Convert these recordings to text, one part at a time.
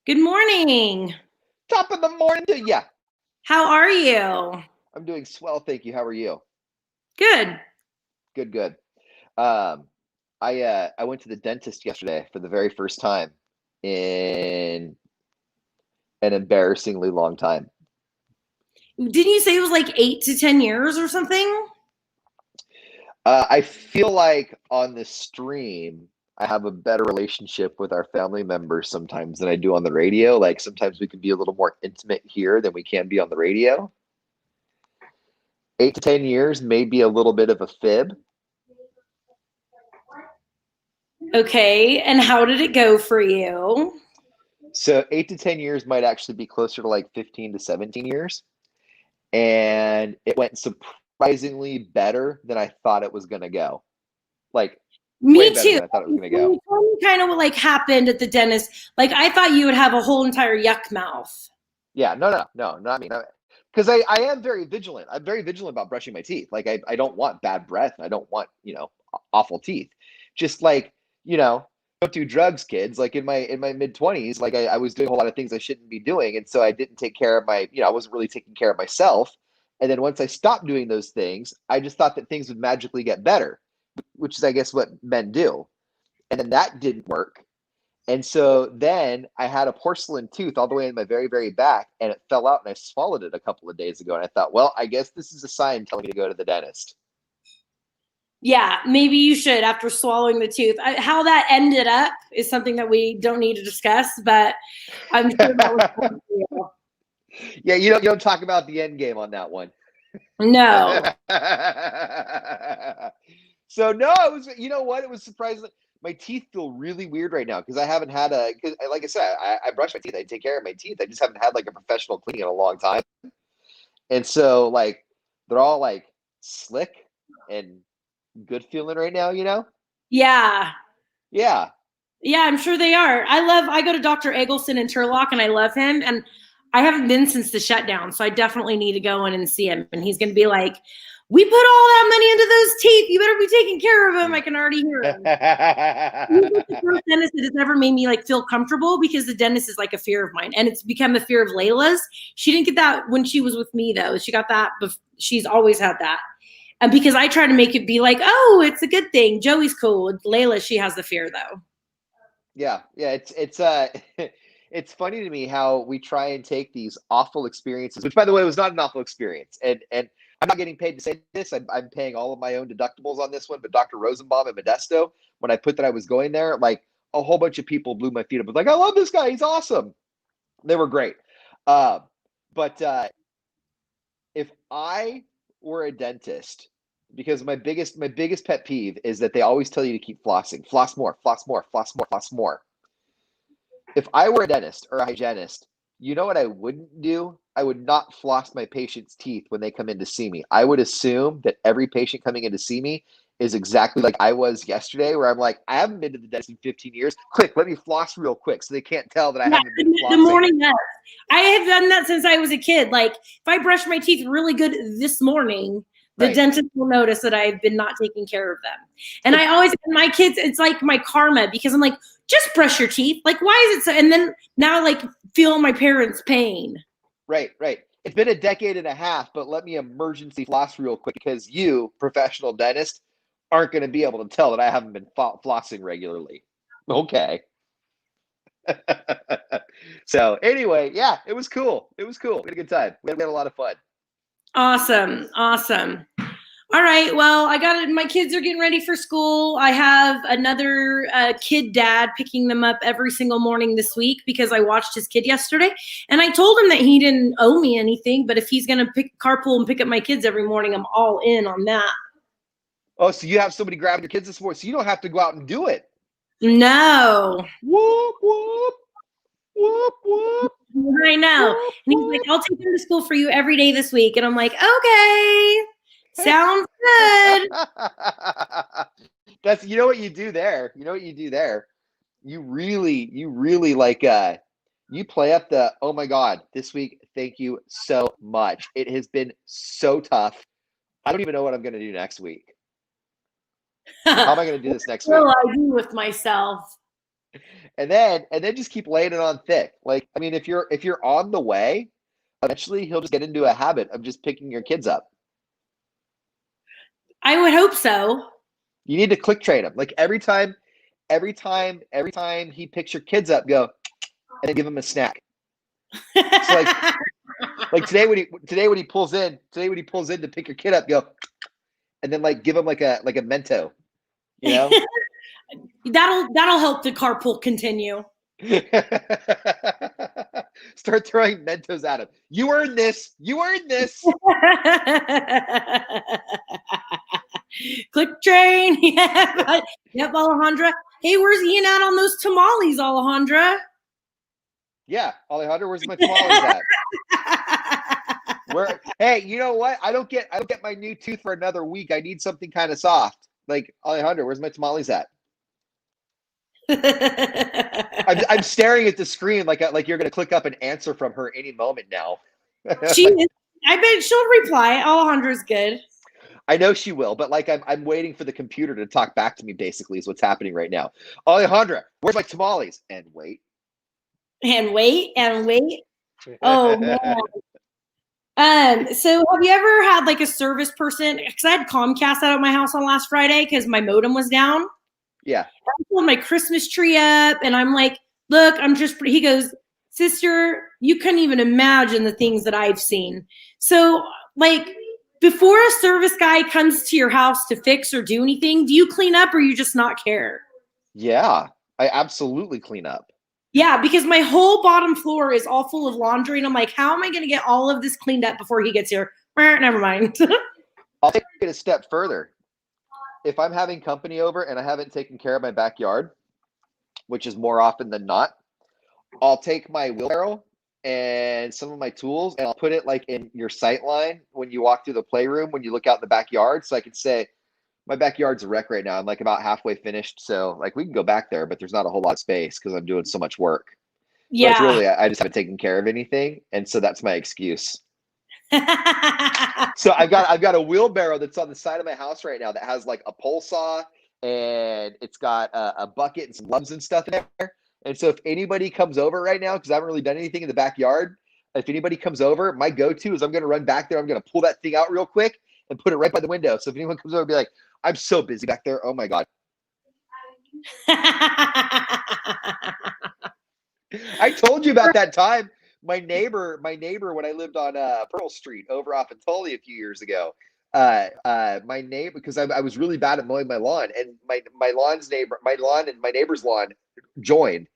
Good morning. Top of the morning to ya. How are you? I'm doing swell, thank you. How are you? Good. Good, good. Um, I went to the dentist yesterday for the very first time in an embarrassingly long time. Didn't you say it was like 8 to 10 years or something? I feel like on the stream, I have a better relationship with our family members sometimes than I do on the radio. Like sometimes we can be a little more intimate here than we can be on the radio. 8 to 10 years may be a little bit of a fib. Okay. And how did it go for you? So 8 to 10 years might actually be closer to like 15 to 17 years. And it went surprisingly better than I thought it was going to go. Like, way Me better too. than I thought it was going to When go. you told me kind of what like happened at the dentist, like I thought you would have a whole entire yuck mouth. Yeah, no, not me. Because I am very vigilant. I'm very vigilant about brushing my teeth. Like, I don't want bad breath. I don't want, awful teeth. Just like, don't do drugs, kids. Like in my mid 20s, like I was doing a whole lot of things I shouldn't be doing. And so I didn't take care of I wasn't really taking care of myself. And then once I stopped doing those things, I just thought that things would magically get better, which is, I guess, what men do. And then that didn't work. And so then I had a porcelain tooth all the way in my very, very back, and it fell out, and I swallowed it a couple of days ago. And I thought, well, I guess this is a sign telling me to go to the dentist. Yeah, maybe you should after swallowing the tooth. How that ended up is something that we don't need to discuss, but I'm sure that was fun for you. Yeah, you don't talk about the end game on that one. No. So no, it was, you know what? It was surprising. My teeth feel really weird right now because I haven't had cause, like I said, I brush my teeth. I take care of my teeth. I just haven't had like a professional cleaning in a long time. And so like they're all like slick and good feeling right now. Yeah. Yeah. Yeah, I'm sure they are. I go to Dr. Eggleston in Turlock and I love him. And I haven't been since the shutdown. So I definitely need to go in and see him. And he's going to be like, we put all that money into those teeth. You better be taking care of them. I can already hear him. He's like the first dentist that has ever made me like feel comfortable because the dentist is like a fear of mine. And it's become a fear of Layla's. She didn't get that when she was with me though. She got that. She's always had that. And because I try to make it be like, oh, it's a good thing. Joey's cool. Layla, she has the fear though. Yeah, it's it's funny to me how we try and take these awful experiences, which by the way was not an awful experience. And I'm not getting paid to say this. I'm paying all of my own deductibles on this one, but Dr. Rosenbaum and Modesto, when I put that I was going there, like a whole bunch of people blew my feet up. Like, I love this guy. He's awesome. They were great. Uh, but if I were a dentist, because my biggest pet peeve is that they always tell you to keep flossing, floss more, floss more, floss more, floss more. If I were a dentist or a hygienist, you know what I wouldn't do? I would not floss my patient's teeth when they come in to see me. I would assume that every patient coming in to see me is exactly like I was yesterday, where I'm like, I haven't been to the dentist in 15 years. Quick, let me floss real quick so they can't tell that I Yeah, haven't been the flossing. morning of. I have done that since I was a kid. Like if I brush my teeth really good this morning, the Right. dentist will notice that I've been not taking care of them. And I always, my kids, it's like my karma because I'm like, just brush your teeth. Like, why is it so? And then now, like, feel my parents' pain. Right. It's been a decade and a half, but let me emergency floss real quick because you, professional dentist, aren't going to be able to tell that I haven't been flossing regularly. Okay. So anyway, yeah, it was cool. It was cool. We had a good time. We had a lot of fun. Awesome. Awesome. All right. Well, I got it. My kids are getting ready for school. I have another kid dad picking them up every single morning this week because I watched his kid yesterday. And I told him that he didn't owe me anything, but if he's going to carpool and pick up my kids every morning, I'm all in on that. Oh, so you have somebody grabbing your kids this morning, so you don't have to go out and do it. No. Whoop, whoop, whoop, whoop. I know. Whoop, And he's like, I'll take them to school for you every day this week. And I'm like, okay, sounds good. That's, you know what you do there. You know what you do there. You really like you play up the, oh my God, this week, thank you so much. It has been so tough. I don't even know what I'm gonna do next week. How am I gonna do this next What week? will I do with myself? And then just keep laying it on thick. Like, I mean, if you're on the way, eventually he'll just get into a habit of just picking your kids up. I would hope so. You need to click train him. Like every time he picks your kids up, go and then give him a snack. So like today when he pulls in to pick your kid up, go and then like give him like a Mento, you know? That'll help the carpool continue. Start throwing Mentos at him. You earned this. You earned this. Click train. Yep, Alejandra. Hey, where's Ian at on those tamales, Alejandra? Yeah, Alejandra, where's my tamales at? Where? Hey, you know what? I don't get my new tooth for another week. I need something kind of soft. Like, Alejandra, where's my tamales at? I'm staring at the screen like you're gonna click up an answer from her any moment now. She is. I bet she'll reply. Alejandra's good. I know she will, but like I'm waiting for the computer to talk back to me. Basically, is what's happening right now. Alejandra, where's my tamales? And wait. And wait. Oh man. So have you ever had like a service person? Because I had Comcast out at my house on last Friday because my modem was down. Yeah. I pulled my Christmas tree up and I'm like, look, he goes, sister, you couldn't even imagine the things that I've seen. So like before a service guy comes to your house to fix or do anything, do you clean up or you just not care? Yeah, I absolutely clean up. Yeah, because my whole bottom floor is all full of laundry. And I'm like, how am I going to get all of this cleaned up before he gets here? Never mind. I'll take it a step further. If I'm having company over and I haven't taken care of my backyard, which is more often than not, I'll take my wheelbarrow and some of my tools and I'll put it like in your sight line when you walk through the playroom, when you look out in the backyard. So I can say, my backyard's a wreck right now. I'm like about halfway finished. So like we can go back there, but there's not a whole lot of space because I'm doing so much work. Yeah. But really, I just haven't taken care of anything. And so that's my excuse. So I've got a wheelbarrow that's on the side of my house right now that has like a pole saw and it's got a bucket and some gloves and stuff in there. And so if anybody comes over right now, because I haven't really done anything in the backyard, if anybody comes over, my go-to is I'm going to run back there. I'm going to pull that thing out real quick and put it right by the window. So if anyone comes over, be like, I'm so busy back there. Oh my God. I told you about that time. My neighbor, when I lived on Pearl Street over off Antoli a few years ago, my neighbor, because I was really bad at mowing my lawn, and my lawn and my neighbor's lawn joined,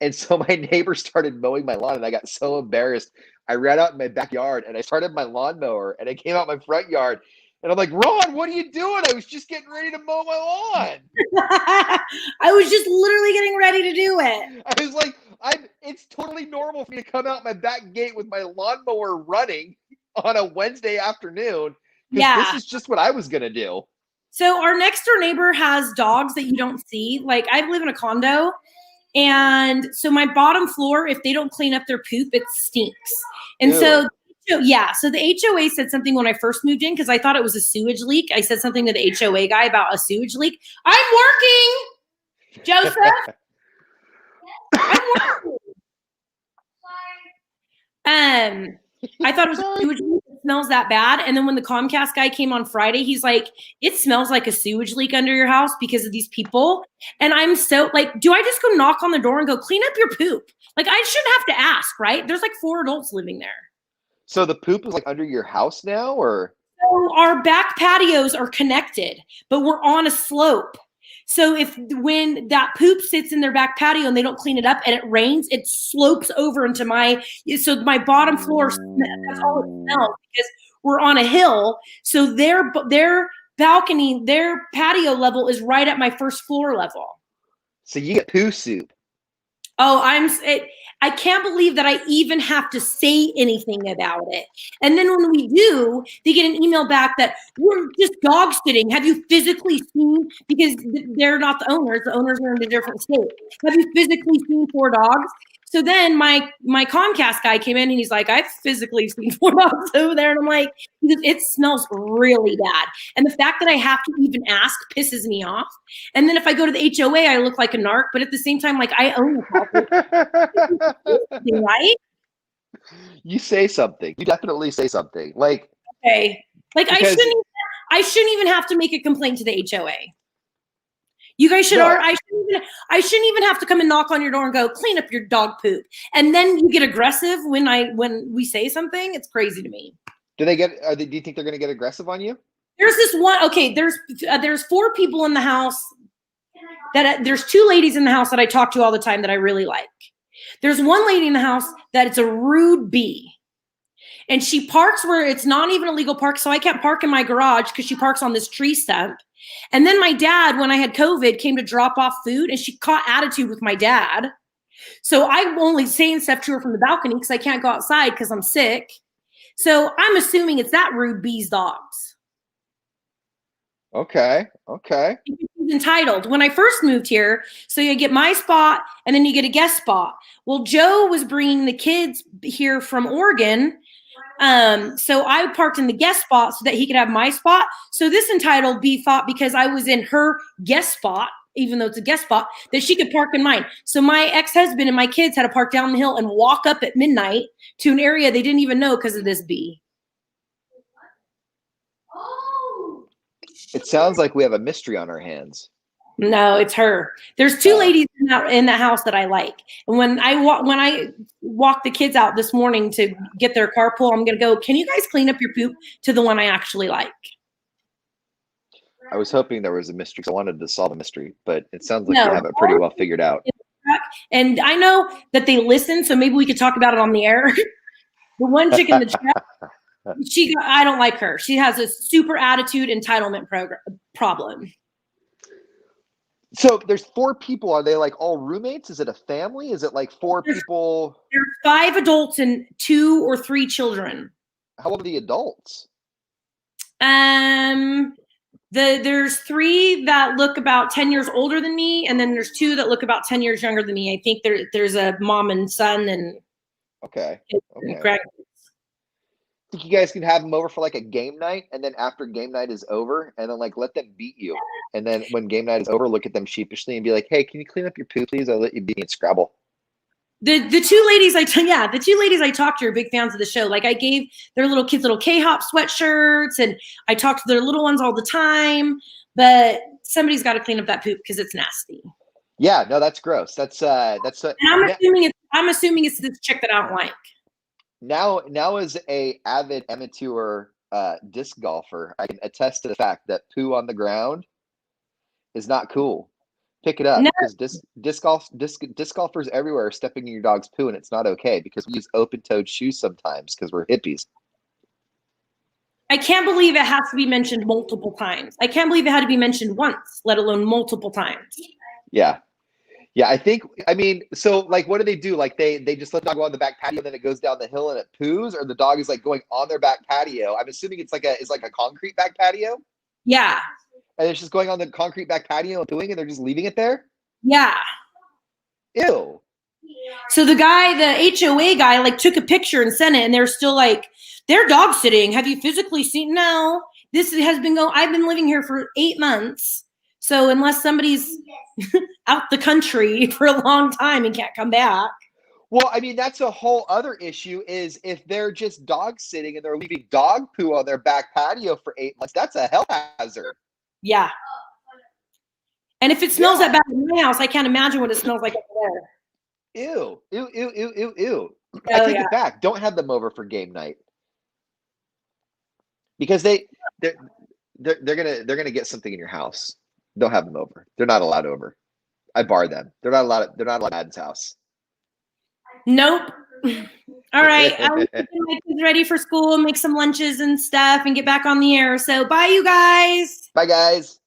and so my neighbor started mowing my lawn, and I got so embarrassed. I ran out in my backyard and I started my lawnmower, and I came out my front yard, and I'm like, Ron, what are you doing? I was just getting ready to mow my lawn. I was just literally getting ready to do it. I was like, it's totally normal for me to come out my back gate with my lawnmower running on a Wednesday afternoon. Yeah. This is just what I was going to do. So our next door neighbor has dogs that you don't see. Like I live in a condo. And so my bottom floor, if they don't clean up their poop, it stinks. And Ew. so the HOA said something when I first moved in because I thought it was a sewage leak. I said something to the HOA guy about a sewage leak. I'm working, Joseph. I'm working. I thought it was a sewage leak. It smells that bad. And then when the Comcast guy came on Friday, he's like, it smells like a sewage leak under your house because of these people. And I'm so like, do I just go knock on the door and go clean up your poop? Like I shouldn't have to ask, right? There's like 4 adults living there. So the poop is like under your house now, or? So our back patios are connected, but we're on a slope. So when that poop sits in their back patio and they don't clean it up and it rains, it slopes over into my bottom floor. That's all it smells because we're on a hill. So their balcony, their patio level is right at my first floor level. So you get poo soup. Oh, I can't believe that I even have to say anything about it. And then when we do, they get an email back that we're just dog sitting. Have you physically seen, because they're not the owners are in a different state. Have you physically seen 4 dogs? So then my Comcast guy came in and he's like, I've physically seen 4 dogs over there. And I'm like, it smells really bad. And the fact that I have to even ask pisses me off. And then if I go to the HOA, I look like a narc. But at the same time, like, I own the property, right? You say something. You definitely say something. Like, okay, like I because shouldn't even have to make a complaint to the HOA. You guys should. No. I shouldn't even have to come and knock on your door and go clean up your dog poop. And then you get aggressive when we say something. It's crazy to me. do you think they're going to get aggressive on you? There's this one. Okay, there's 4 people in the house. There's 2 ladies in the house that I talk to all the time that I really like. There's one lady in the house that it's a rude bee. And she parks where it's not even a legal park. So I can't park in my garage because she parks on this tree stump. And then my dad, when I had COVID, came to drop off food and she caught attitude with my dad. So I'm only saying stuff to her from the balcony because I can't go outside because I'm sick. So I'm assuming it's that rude bee's dogs. Okay. He's entitled. When I first moved here, so you get my spot and then you get a guest spot. Well, Joe was bringing the kids here from Oregon. So I parked in the guest spot so that he could have my spot. So this entitled bee thought because I was in her guest spot, even though it's a guest spot, that she could park in mine. So my ex-husband and my kids had to park down the hill and walk up at midnight to an area they didn't even know because of this bee. It sounds like we have a mystery on our hands. No, it's her. There's 2 ladies in that house that I like. And when I walk the kids out this morning to get their carpool, I'm gonna go, can you guys clean up your poop to the one I actually like? I was hoping there was a mystery because I wanted to solve a mystery, but it sounds like you have it pretty well figured out. And I know that they listen, so maybe we could talk about it on the air. The one chick in the chat, I don't like her. She has a super attitude entitlement problem. So there's 4 people. Are they like all roommates? Is it a family? Is it like 4 people? There's 5 adults and 2 or 3 children. How old are the adults? There's 3 that look about 10 years older than me, and then there's 2 that look about 10 years younger than me. I think there's a mom and son and Think you guys can have them over for like a game night, and then after game night is over, and then like let them beat you, and then when game night is over, look at them sheepishly and be like, "Hey, can you clean up your poo, please? I'll let you beat me at Scrabble." The 2 ladies the 2 ladies I talked to are big fans of the show. Like I gave their little kids little K-Hop sweatshirts, and I talk to their little ones all the time. But somebody's got to clean up that poop because it's nasty. Yeah, no, that's gross. And I'm assuming it's this chick that I don't like. Now as a avid amateur disc golfer, I can attest to the fact that poo on the ground is not cool. Pick it up because disc golfers everywhere are stepping in your dog's poo, and it's not okay because we use open-toed shoes sometimes because we're hippies. I can't believe it has to be mentioned multiple times. I can't believe it had to be mentioned once, let alone multiple times. Yeah. I mean, so like, what do they do? Like they just let the dog go on the back patio, and then it goes down the hill and it poos, or the dog is like going on their back patio. I'm assuming it's like a concrete back patio. Yeah. And it's just going on the concrete back patio and pooing, and they're just leaving it there. Yeah. Ew. So the HOA guy, like took a picture and sent it, and they're still like, they're dog sitting. Have you physically seen? No, this has been going. I've been living here for 8 months. So unless somebody's out the country for a long time and can't come back. Well, I mean, that's a whole other issue is if they're just dog sitting and they're leaving dog poo on their back patio for 8 months, that's a health hazard. Yeah. And if it smells that bad in my house, I can't imagine what it smells like over there. Ew. I take it back. Don't have them over for game night. Because they're gonna get something in your house. Don't have them over. They're not allowed over. I bar them. They're not allowed at Madden's house. Nope. All right. I'm getting my kids ready for school, make some lunches and stuff, and get back on the air. So bye, you guys. Bye, guys.